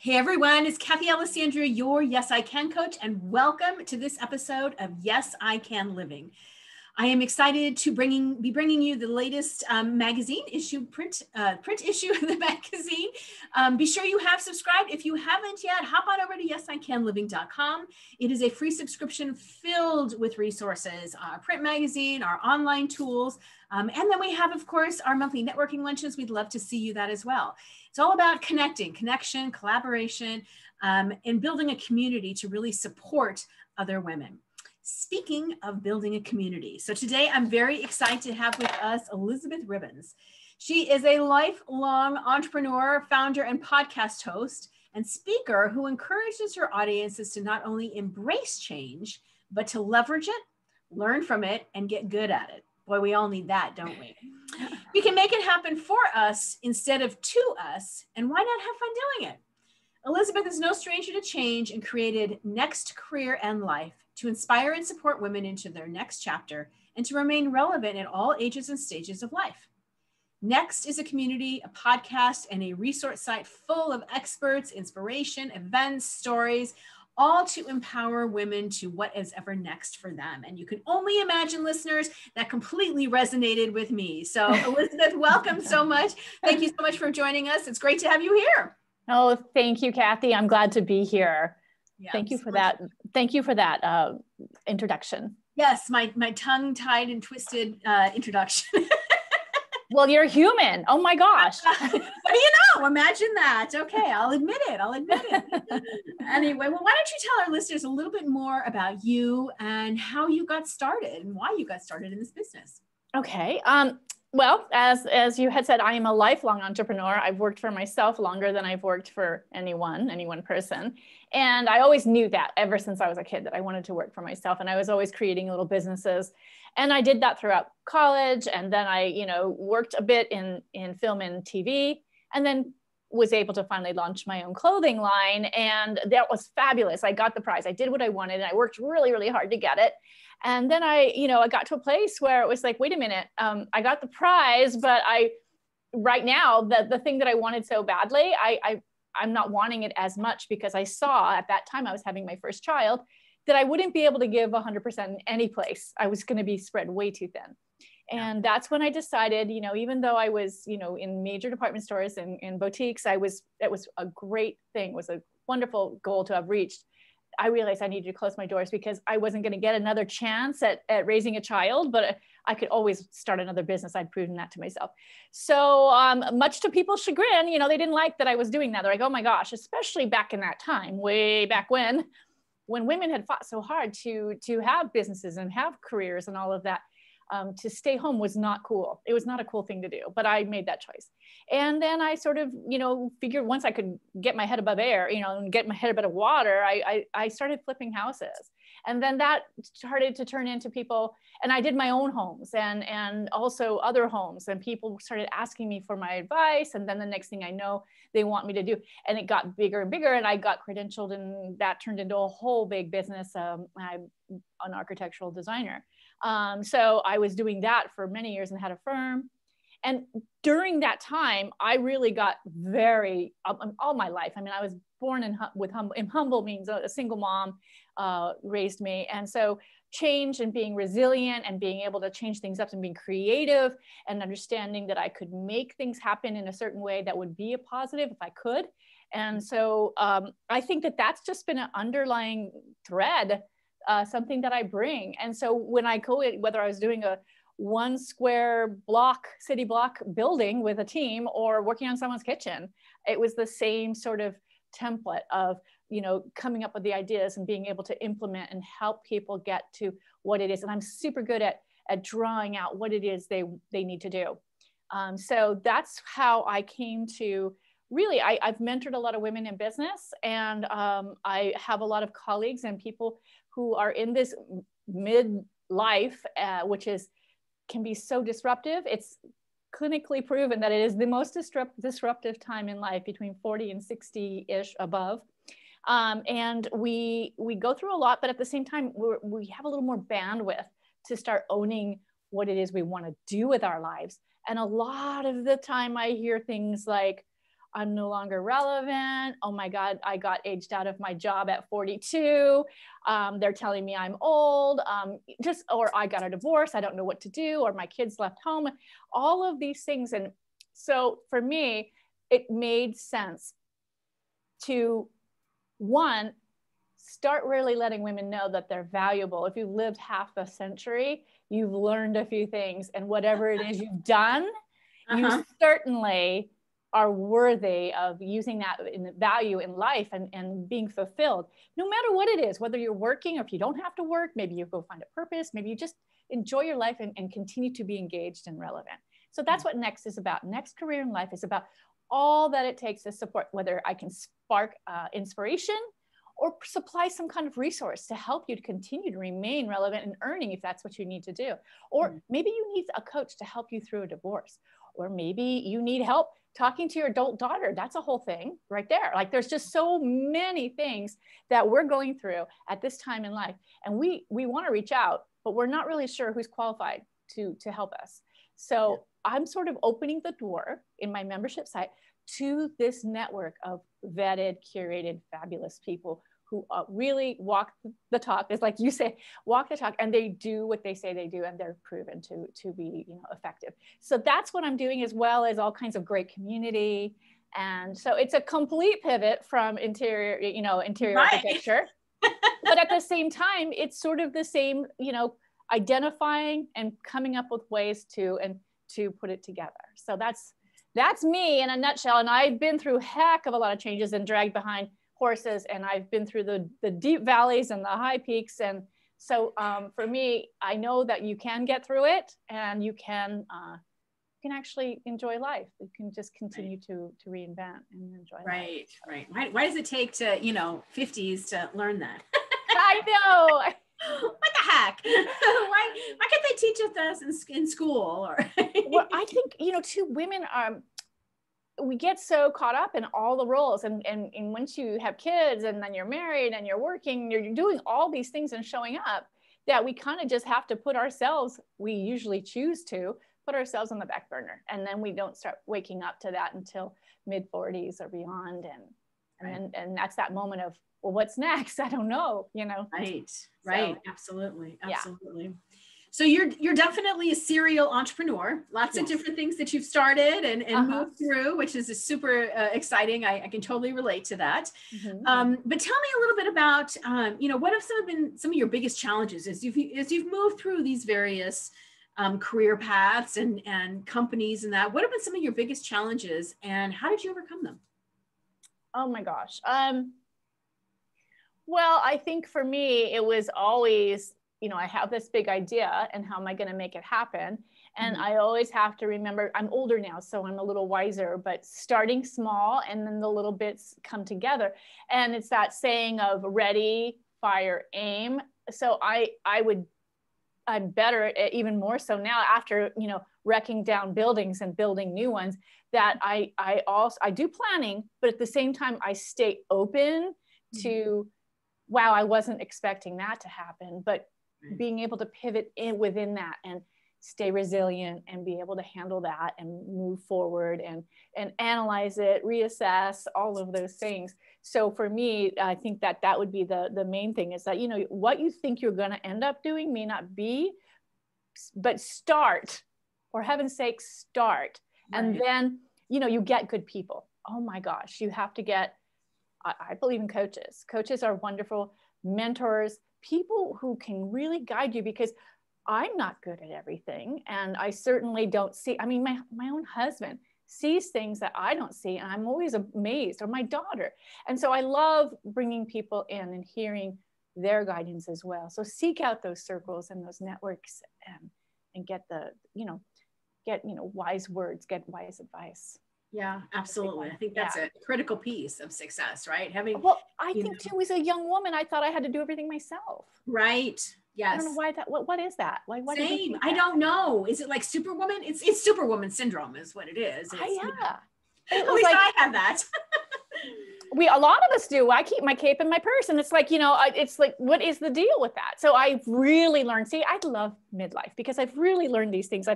Hey everyone, it's Kathy Alessandria, your Yes I Can coach, and welcome to this episode of Yes I Can Living. I am excited to be bringing you the latest magazine issue, print issue of the magazine. Be sure you have subscribed. If you haven't yet, hop on over to yesicanliving.com. It is a free subscription filled with resources, our print magazine, our online tools, and then we have, of course, our monthly networking luncheons. We'd love to see you that as well. It's all about connection, collaboration, and building a community to really support other women. Speaking of building a community, so today I'm very excited to have with us Elizabeth Ribons. She is a lifelong entrepreneur, founder, and podcast host and speaker who encourages her audiences to not only embrace change, but to leverage it, learn from it, and get good at it. Boy, we all need that, don't we? We can make it happen for us instead of to us, and why not have fun doing it? Elizabeth is no stranger to change and created Next Career and Life to inspire and support women into their next chapter and to remain relevant at all ages and stages of life. Next is a community, a podcast, and a resource site full of experts, inspiration, events, stories, all to empower women to what is ever next for them. And you can only imagine, listeners, that completely resonated with me. So Elizabeth, welcome so much. Thank you so much for joining us. It's great to have you here. Oh, thank you, Kathy. I'm glad to be here. Yeah, thank you for that. Thank you for that introduction. Yes, my tongue-tied and twisted introduction. Well, you're human. Oh my gosh. What do you know? Imagine that. Okay, I'll admit it. Anyway, well, why don't you tell our listeners a little bit more about you and how you got started and why you got started in this business? Okay. Well, as you had said, I am a lifelong entrepreneur. I've worked for myself longer than I've worked for any one person. And I always knew that ever since I was a kid that I wanted to work for myself. And I was always creating little businesses. And I did that throughout college. And then I, worked a bit in film and TV, and then was able to finally launch my own clothing line. And that was fabulous. I got the prize. I did what I wanted, and I worked really, really hard to get it. And then I got to a place where it was like, wait a minute, I got the prize, but right now, the thing that I wanted so badly, I'm not wanting it as much, because I saw at that time I was having my first child that I wouldn't be able to give 100% in any place. I was going to be spread way too thin. And that's when I decided, even though I was, in major department stores and in boutiques, that was a great thing, was a wonderful goal to have reached. I realized I needed to close my doors because I wasn't going to get another chance at raising a child, but I could always start another business. I'd proven that to myself. So much to people's chagrin, they didn't like that I was doing that. They're like, oh my gosh, especially back in that time, way back when women had fought so hard to have businesses and have careers and all of that. To stay home was not cool. It was not a cool thing to do, but I made that choice. And then I sort of, figured once I could get my head above air, and get my head above water, I started flipping houses. And then that started to turn into people, and I did my own homes and also other homes, and people started asking me for my advice. And then the next thing I know, they want me to do, and it got bigger and bigger, and I got credentialed, and that turned into a whole big business. I'm an architectural designer. So I was doing that for many years and had a firm. And during that time, I really got very, all my life. I mean, I was born in humble means a single mom raised me. And so change and being resilient and being able to change things up and being creative and understanding that I could make things happen in a certain way that would be a positive if I could. And so I think that that's just been an underlying thread, something that I bring. And so when I go, whether I was doing a 1 square block, city block building with a team or working on someone's kitchen, it was the same sort of template of, coming up with the ideas and being able to implement and help people get to what it is. And I'm super good at drawing out what it is they need to do. So that's how I came to really, I've mentored a lot of women in business, and I have a lot of colleagues and people who are in this midlife, which can be so disruptive. It's clinically proven that it is the most disruptive time in life, between 40 and 60-ish above. And we go through a lot, but at the same time, we have a little more bandwidth to start owning what it is we want to do with our lives. And a lot of the time I hear things like, I'm no longer relevant. Oh my God, I got aged out of my job at 42. They're telling me I'm old, or I got a divorce. I don't know what to do, or my kids left home, all of these things. And so for me, it made sense to, one, start really letting women know that they're valuable. If you've lived half a century, you've learned a few things, and whatever it is you've done, you certainly are worthy of using that in value in life and being fulfilled, no matter what it is, whether you're working or if you don't have to work, maybe you go find a purpose, maybe you just enjoy your life and continue to be engaged and relevant. So that's what Next is about. Next Career in Life is about all that it takes to support, whether I can spark inspiration or supply some kind of resource to help you to continue to remain relevant and earning if that's what you need to do. Or maybe you need a coach to help you through a divorce, or maybe you need help talking to your adult daughter. That's a whole thing right there. Like there's just so many things that we're going through at this time in life. And we want to reach out, but we're not really sure who's qualified to help us. So I'm sort of opening the door in my membership site to this network of vetted, curated, fabulous people who really walk the talk. It's like you say, walk the talk, and they do what they say they do, and they're proven to be, effective. So that's what I'm doing, as well as all kinds of great community. And so it's a complete pivot from interior architecture, but at the same time, it's sort of the same, identifying and coming up with ways to put it together. So that's me in a nutshell. And I've been through heck of a lot of changes and dragged behind horses, and I've been through the deep valleys and the high peaks. And so for me, I know that you can get through it, and you can actually enjoy life. You can just continue to reinvent and enjoy life. Right. Why does it take to 50s to learn that? I know. What the heck? Why can't they teach us this in school? Or well, I think too, women we get so caught up in all the roles, and once you have kids and then you're married and you're working, you're doing all these things and showing up, that we kind of just have to we usually choose to put ourselves on the back burner, and then we don't start waking up to that until mid 40s or beyond, and that's that moment of, well, what's next? I don't know, Right. So, Absolutely. Yeah. So you're definitely a serial entrepreneur. Lots of different things that you've started and moved through, which is super exciting. I can totally relate to that. But tell me a little bit about, what have been some of your biggest challenges as you've moved through these various career paths and companies and that? What have been some of your biggest challenges, and how did you overcome them? Oh my gosh. Well, I think for me, it was always, I have this big idea, and how am I going to make it happen? And I always have to remember, I'm older now, so I'm a little wiser, but starting small, and then the little bits come together. And it's that saying of ready, fire, aim. So I'm better at it, even more so now after, wrecking down buildings and building new ones, that I do planning, but at the same time, I stay open to, wow, I wasn't expecting that to happen, but being able to pivot within that and stay resilient and be able to handle that and move forward and analyze it, reassess, all of those things. So for me, I think that would be the main thing, is that, what you think you're going to end up doing may not be, but start, for heaven's sake, start. Right. And then, you get good people. Oh my gosh, you have to get, I believe in coaches. Coaches are wonderful mentors, people who can really guide you, because I'm not good at everything. And I certainly don't see, my own husband sees things that I don't see, and I'm always amazed, or my daughter. And so I love bringing people in and hearing their guidance as well. So seek out those circles and those networks, and get wise words, get wise advice. Yeah, absolutely. I think that's a critical piece of success, right? I think too, as a young woman, I thought I had to do everything myself. Right. Yes. I don't know why what is that? Why Same. I don't know. Is it like Superwoman? It's Superwoman syndrome is what it is. At least I have that. A lot of us do. I keep my cape in my purse, and it's like, it's like, what is the deal with that? So I've really learned, I love midlife, because I've really learned these things.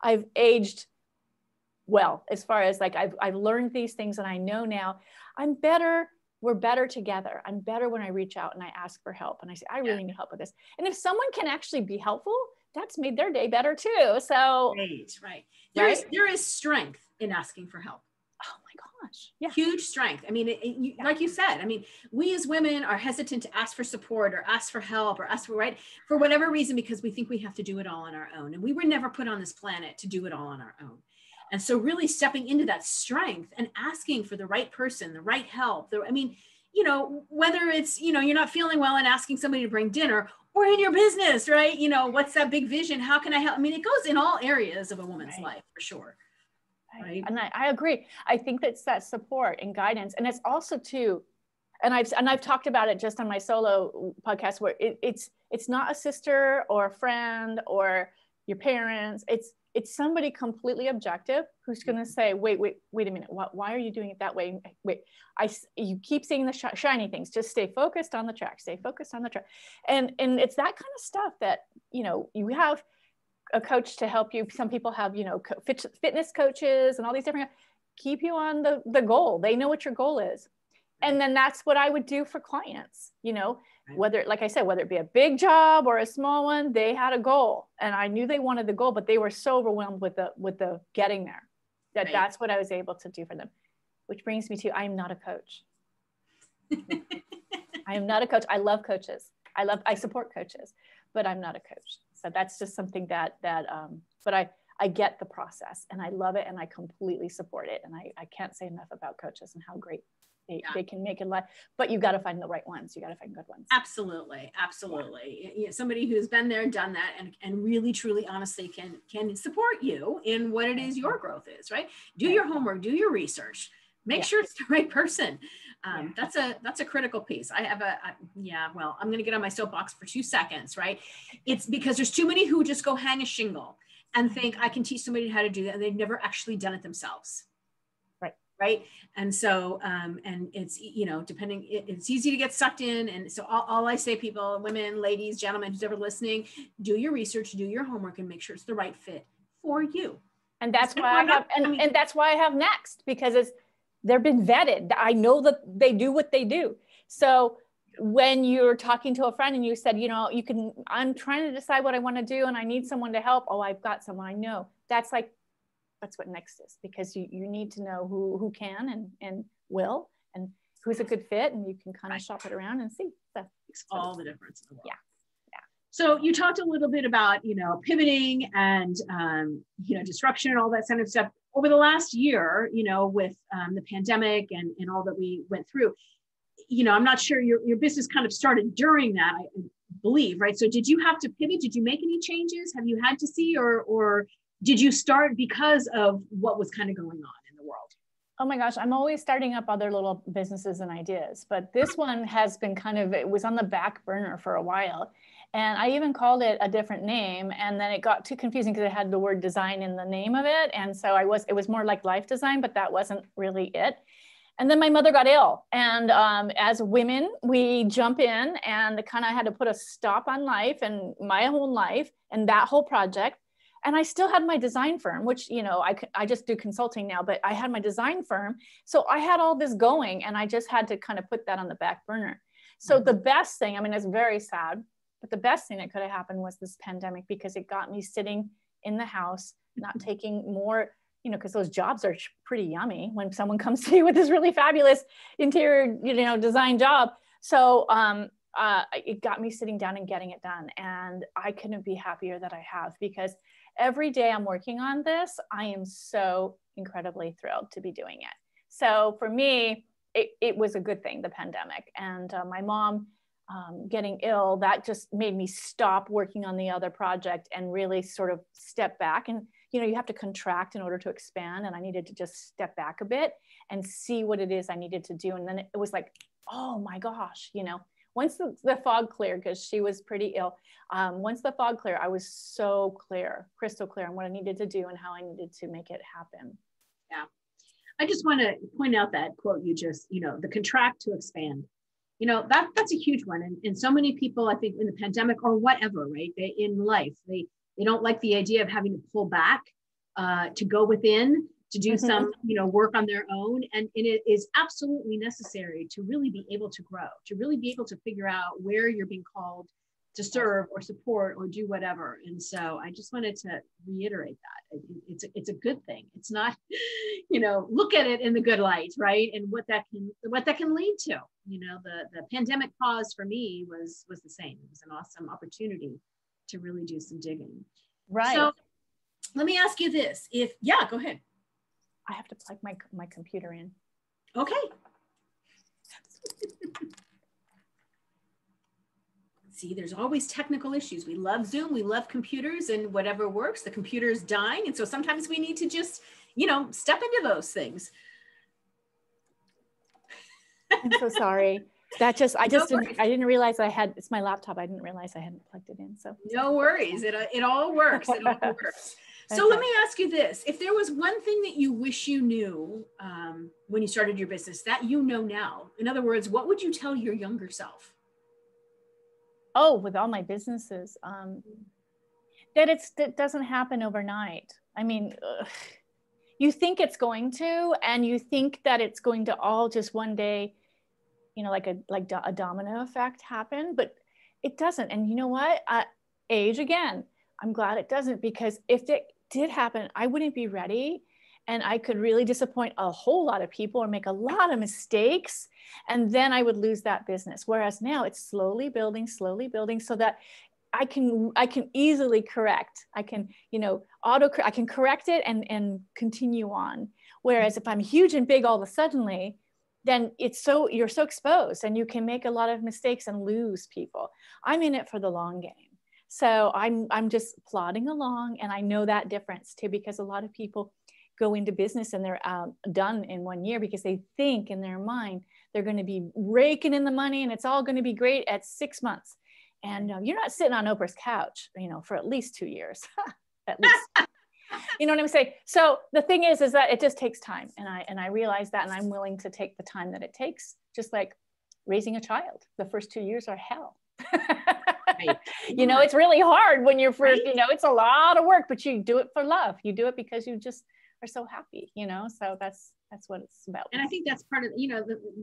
I've aged well, as far as like, I've learned these things and I know now we're better together. I'm better when I reach out and I ask for help and I say, I really need help with this. And if someone can actually be helpful, that's made their day better too. So right. There is strength in asking for help. Oh my gosh. Yeah. Huge strength. I mean, like you said, I mean, we as women are hesitant to ask for support or ask for help or ask for whatever reason, because we think we have to do it all on our own. And we were never put on this planet to do it all on our own. And so really stepping into that strength and asking for the right person, the right help. I mean, you know, whether it's, you know, you're not feeling well and asking somebody to bring dinner, or in your business, right? You know, what's that big vision? How can I help? I mean, it goes in all areas of a woman's life for sure. Right. And I agree. I think that's that support and guidance. And it's also too, and I've talked about it just on my solo podcast, where it's not a sister or a friend or your parents. It's somebody completely objective who's going to say, wait a minute. Why are you doing it that way? Wait, you keep seeing the shiny things. Just stay focused on the track. Stay focused on the track. And it's that kind of stuff that, you know, you have a coach to help you. Some people have, you know, fitness coaches and all these different, keep you on the goal. They know what your goal is. And then that's what I would do for clients, you know, whether, like I said, whether it be a big job or a small one, they had a goal and I knew they wanted the goal, but they were so overwhelmed with the getting there that that's what I was able to do for them, which brings me to, I am not a coach. I am not a coach. I love coaches. I support coaches, but I'm not a coach. So that's just something but I get the process and I love it and I completely support it. And I can't say enough about coaches and how great they can make it life, but you got to find the right ones. You got to find good ones. Absolutely. Yeah, somebody who's been there, done that, and really, truly, honestly can support you in what it is your growth is, right? Do your homework, do your research, make sure it's the right person. That's a critical piece. I'm going to get on my soapbox for 2 seconds, right? It's because there's too many who just go hang a shingle and think I can teach somebody how to do that. And they've never actually done it themselves. Right. And so, and it's, you know, it's easy to get sucked in. And so all I say, people, women, ladies, gentlemen, who's ever listening, do your research, do your homework and make sure it's the right fit for you. And that's why and that's why I have Next, because they've been vetted. I know that they do what they do. So when you're talking to a friend and you said, you know, I'm trying to decide what I want to do and I need someone to help. Oh, I've got someone I know. That's what Next is, because you need to know who can and will and who's a good fit, and you can kind of shop it around and see. So makes all the difference in the world. Yeah. So you talked a little bit about, you know, pivoting and, you know, disruption and all that kind of stuff over the last year, you know, with the pandemic and all that we went through. You know, I'm not sure your business kind of started during that, I believe, right? So did you have to pivot? Did you make any changes? Have you had to see, or did you start because of what was kind of going on in the world? Oh my gosh, I'm always starting up other little businesses and ideas, but this one has been it was on the back burner for a while. And I even called it a different name, and then it got too confusing because it had the word design in the name of it. And so it was more like life design, but that wasn't really it. And then my mother got ill. And as women, we jump in and kind of had to put a stop on life and my whole life and that whole project. And I still had my design firm, which, you know, I just do consulting now, but I had my design firm. So I had all this going and I just had to kind of put that on the back burner. So the best thing, I mean, it's very sad, but the best thing that could have happened was this pandemic, because it got me sitting in the house, not taking more, you know, because those jobs are pretty yummy when someone comes to you with this really fabulous interior, you know, design job. So it got me sitting down and getting it done. And I couldn't be happier that I have, because every day I'm working on this, I am so incredibly thrilled to be doing it. So for me, it was a good thing, the pandemic. And my mom getting ill, that just made me stop working on the other project and really sort of step back. And, you know, you have to contract in order to expand. And I needed to just step back a bit and see what it is I needed to do. And then it was like, oh my gosh, you know, once the fog cleared, because she was pretty ill, once the fog cleared, I was so clear, crystal clear on what I needed to do and how I needed to make it happen. Yeah. I just want to point out that quote you just, you know, the contract to expand. You know, that's a huge one. And so many people, I think, in the pandemic or whatever, right, in life, they don't like the idea of having to pull back, to go within, to do some, work on their own. And it is absolutely necessary to really be able to grow, to really be able to figure out where you're being called to serve or support or do whatever. And so I just wanted to reiterate that it's a good thing. It's not, look at it in the good light, right? And what that can lead to. The pandemic pause for me was the same. It was an awesome opportunity to really do some digging. Right. So let me ask you this. Go ahead. I have to plug my computer in. Okay. See, there's always technical issues. We love Zoom, we love computers, and whatever works, the computer is dying. And so sometimes we need to just, step into those things. I'm so sorry. I didn't realize it's my laptop. I didn't realize I hadn't plugged it in. So no worries. It all works. It all works. So Okay. Let me ask you this. If there was one thing that you wish you knew when you started your business that you know now, in other words, what would you tell your younger self? Oh, with all my businesses, that it doesn't happen overnight. I mean, you think it's going to, and you think that it's going to all just one day, like a domino effect happen, but it doesn't. And you know what? Age again. I'm glad it doesn't, because if it did happen, I wouldn't be ready. And I could really disappoint a whole lot of people or make a lot of mistakes. And then I would lose that business. Whereas now it's slowly building so that I can easily correct. I can, I can correct it and continue on. Whereas if I'm huge and big all of a suddenly, then you're so exposed and you can make a lot of mistakes and lose people. I'm in it for the long game. So I'm just plodding along, and I know that difference too, because a lot of people go into business and they're done in 1 year because they think in their mind they're going to be raking in the money and it's all going to be great at 6 months. And you're not sitting on Oprah's couch, for at least 2 years, at least. You know what I'm saying? So the thing is that it just takes time, and I realize that, and I'm willing to take the time that it takes, just like raising a child. The first 2 years are hell. Right. It's really hard when you're first, right? It's a lot of work, but you do it for love. You do it because you just are so happy, so that's what it's about. And I think that's part of,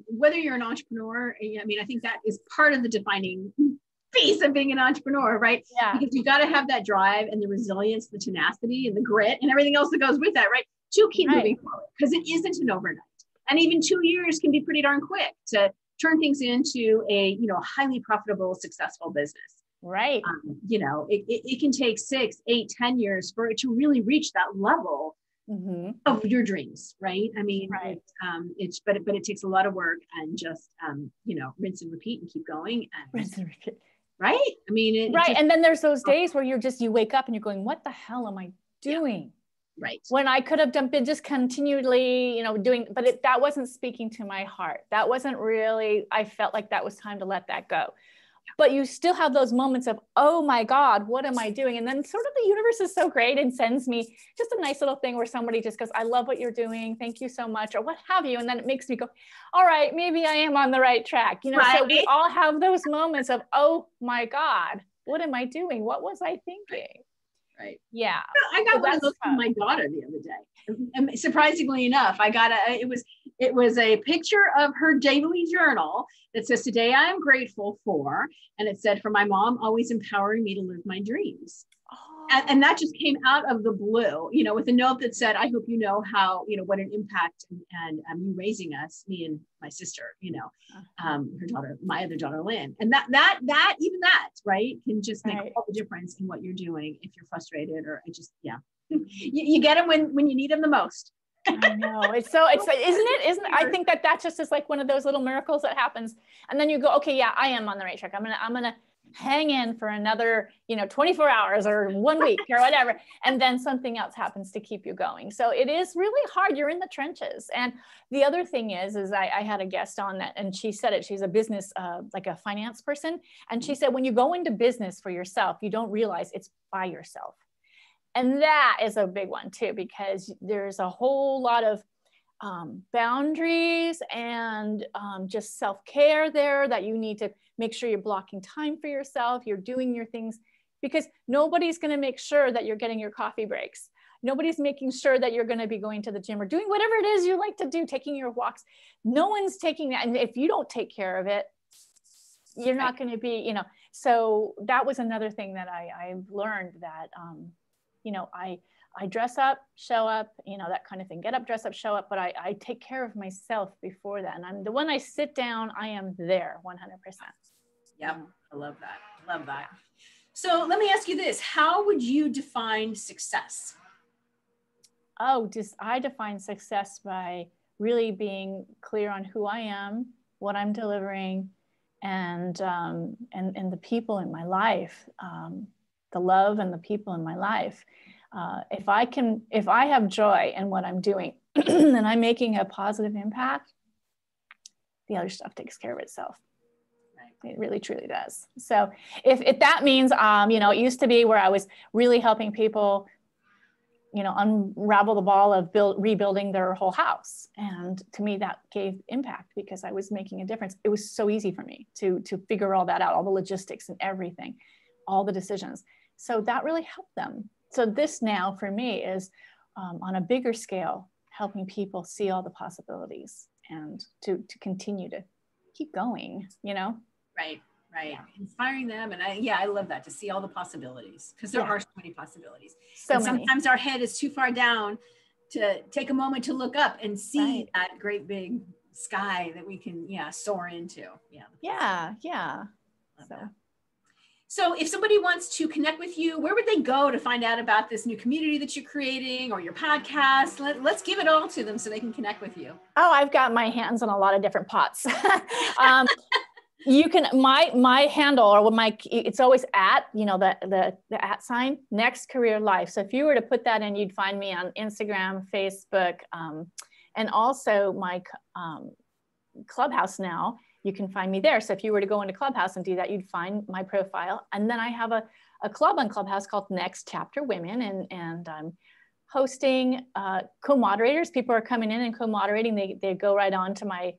whether you're an entrepreneur, I think that is part of the defining piece of being an entrepreneur, right? Yeah. Because you got to have that drive and the resilience, the tenacity and the grit and everything else that goes with that, right? To keep moving forward, because it isn't an overnight. And even 2 years can be pretty darn quick to turn things into a, highly profitable, successful business. Right. It can take 6, 8, 10 years for it to really reach that level of your dreams, right? Right. But it takes a lot of work and just, rinse and repeat and keep going. Rinse and repeat. Right? Right. And then there's those days where you wake up and you're going, what the hell am I doing? Yeah. Right. When I could have been just continually, doing, but that wasn't speaking to my heart. That wasn't really, I felt like that was time to let that go. But you still have those moments of, oh my God, what am I doing? And then sort of the universe is so great and sends me just a nice little thing where somebody just goes, I love what you're doing. Thank you so much, or what have you. And then it makes me go, all right, maybe I am on the right track. Right. So we all have those moments of, oh my God, what am I doing? What was I thinking? Right. Yeah. I got one of those from my daughter the other day. And surprisingly enough, it was a picture of her daily journal that says, today I am grateful for, and it said, for my mom always empowering me to live my dreams. Oh. And that just came out of the blue, with a note that said, I hope you know how, what an impact and you raising us, me and my sister, her daughter, my other daughter, Lynn. And that, right, can just make all the difference in what you're doing if you're frustrated or you get them when you need them the most. I know. Isn't it? I think that just is like one of those little miracles that happens. And then you go, okay, yeah, I am on the right track. I'm going to hang in for another, 24 hours or 1 week or whatever. And then something else happens to keep you going. So it is really hard. You're in the trenches. And the other thing is I had a guest on that, and she said it, she's a business, like a finance person. And she said, when you go into business for yourself, you don't realize it's by yourself. And that is a big one too, because there's a whole lot of boundaries and just self-care there that you need to make sure you're blocking time for yourself. You're doing your things, because nobody's going to make sure that you're getting your coffee breaks. Nobody's making sure that you're going to be going to the gym or doing whatever it is you like to do, taking your walks. No one's taking that. And if you don't take care of it, you're not going to be, you know. So that was another thing that I've learned, that, you know, I dress up, show up, you know, that kind of thing. Get up, dress up, show up. But I take care of myself before that. And when I sit down, I am there 100%. Yep. I love that. Love that. So let me ask you this. How would you define success? Oh, I define success by really being clear on who I am, what I'm delivering, and the people in my life, the love and the people in my life. If I have joy in what I'm doing and I'm making a positive impact, the other stuff takes care of itself. It really, truly does. So if that means, you know, it used to be where I was really helping people, you know, unravel the ball of rebuilding their whole house. And to me, that gave impact because I was making a difference. It was so easy for me to figure all that out, all the logistics and everything, all the decisions. So that really helped them. So this now for me is on a bigger scale, helping people see all the possibilities and to continue to keep going, you know? Right. Yeah. Inspiring them. And I love that, to see all the possibilities, because there are so many possibilities. So and sometimes our head is too far down to take a moment to look up and see that great big sky that we can, soar into. Yeah. So if somebody wants to connect with you, where would they go to find out about this new community that you're creating or your podcast? Let's give it all to them so they can connect with you. Oh, I've got my hands in a lot of different pots. You can, my handle, or it's always at, you know, the at sign, Next Career Life. So if you were to put that in, you'd find me on Instagram, Facebook, and also my Clubhouse now. You can find me there. So if you were to go into Clubhouse and do that, you'd find my profile. And then I have a club on Clubhouse called Next Chapter Women, and I'm hosting co-moderators. People are coming in and co-moderating. They go right on to my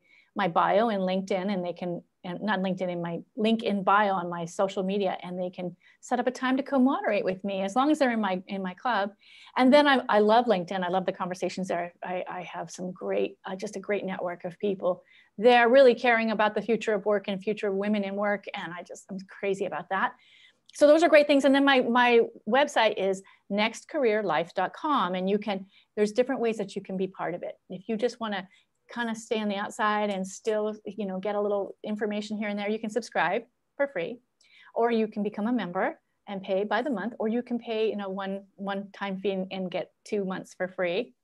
bio in LinkedIn, and they can, and not LinkedIn, in my link in bio on my social media, and they can set up a time to co-moderate with me as long as they're in my club. And then I love LinkedIn. I love the conversations there. I have some great, just a great network of people. They're really caring about the future of work and future of women in work. And I'm crazy about that. So those are great things. And then my website is nextcareerlife.com. And there's different ways that you can be part of it. If you just want to kind of stay on the outside and still, you know, get a little information here and there, you can subscribe for free, or you can become a member and pay by the month, or you can pay, you know, one time fee and get 2 months for free.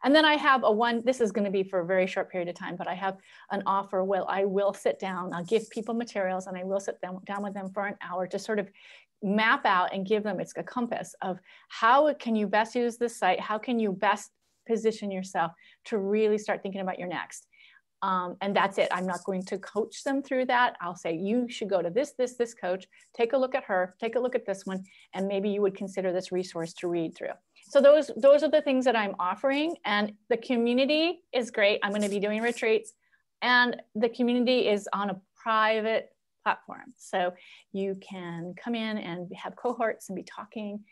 And then I have this is going to be for a very short period of time, but I have an offer where I will sit down, I'll give people materials, and I will sit down with them for an hour to sort of map out and give them, it's a compass of how can you best use this site? How can you best position yourself to really start thinking about your next? And that's it. I'm not going to coach them through that. I'll say, you should go to this coach, take a look at her, take a look at this one, and maybe you would consider this resource to read through. So those are the things that I'm offering. And the community is great. I'm going to be doing retreats, and the community is on a private platform. So you can come in and have cohorts and be talking,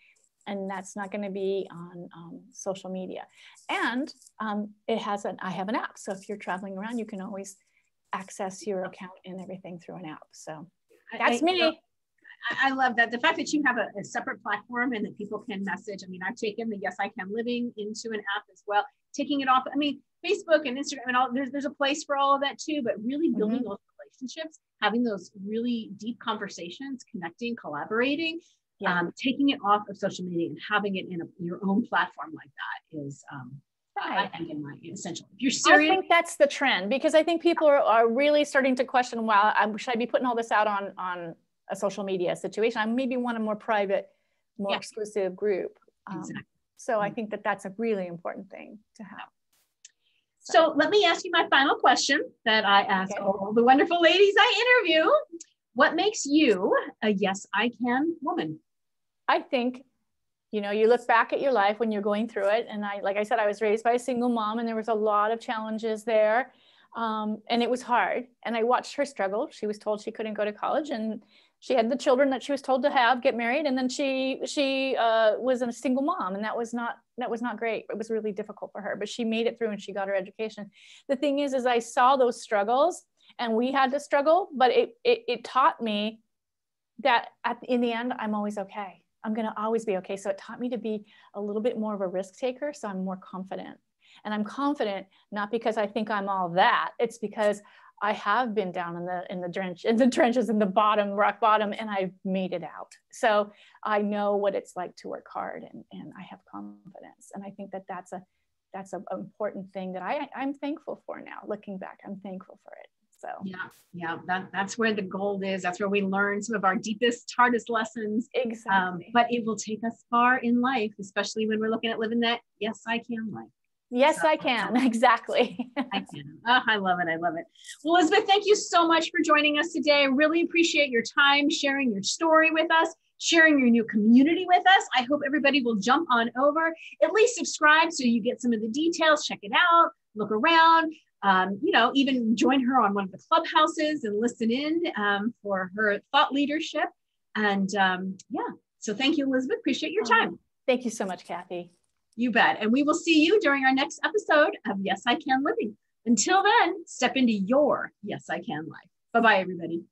and that's not going to be on social media. And I have an app. So if you're traveling around, you can always access your account and everything through an app. So that's me. I love that. The fact that you have a separate platform and that people can message. I mean, I've taken the Yes, I Can Living into an app as well, taking it off. I mean, Facebook and Instagram and all, there's a place for all of that too, but really building those relationships, having those really deep conversations, connecting, collaborating, taking it off of social media and having it in your own platform like that is, I think, essential. If you're serious, I think that's the trend, because I think people are really starting to question, well, should I be putting all this out on a social media situation? I maybe want a more private, more exclusive group. Exactly. So I think that's a really important thing to have. So let me ask you my final question that I ask all the wonderful ladies I interview. What makes you a Yes, I Can woman? I think, you know, you look back at your life when you're going through it. And like I said, I was raised by a single mom, and there was a lot of challenges there. And it was hard. And I watched her struggle. She was told she couldn't go to college, and she had the children that she was told to get married. And then she was a single mom, and that was not was not great. It was really difficult for her, but she made it through and she got her education. The thing is I saw those struggles and we had to struggle, but it taught me that in the end, I'm always okay. I'm going to always be okay. So it taught me to be a little bit more of a risk taker. So I'm more confident, and I'm confident not because I think I'm all that. It's because I have been down in the trenches, in the bottom, rock bottom, and I've made it out. So I know what it's like to work hard, and I have confidence. And I think that that's an important thing that I'm thankful for now. Looking back, I'm thankful for it. So yeah, that's where the gold is. That's where we learn some of our deepest, hardest lessons. Exactly. But it will take us far in life, especially when we're looking at living that yes, I can life. Yes, I can. Exactly. I can. Oh, I love it. I love it. Well, Elizabeth, thank you so much for joining us today. I really appreciate your time, sharing your story with us, sharing your new community with us. I hope everybody will jump on over, at least subscribe so you get some of the details, check it out, look around, even join her on one of the clubhouses and listen in for her thought leadership. And so thank you, Elizabeth. Appreciate your time. Thank you so much, Kathy. You bet. And we will see you during our next episode of Yes, I Can Living. Until then, step into your Yes, I Can life. Bye-bye, everybody.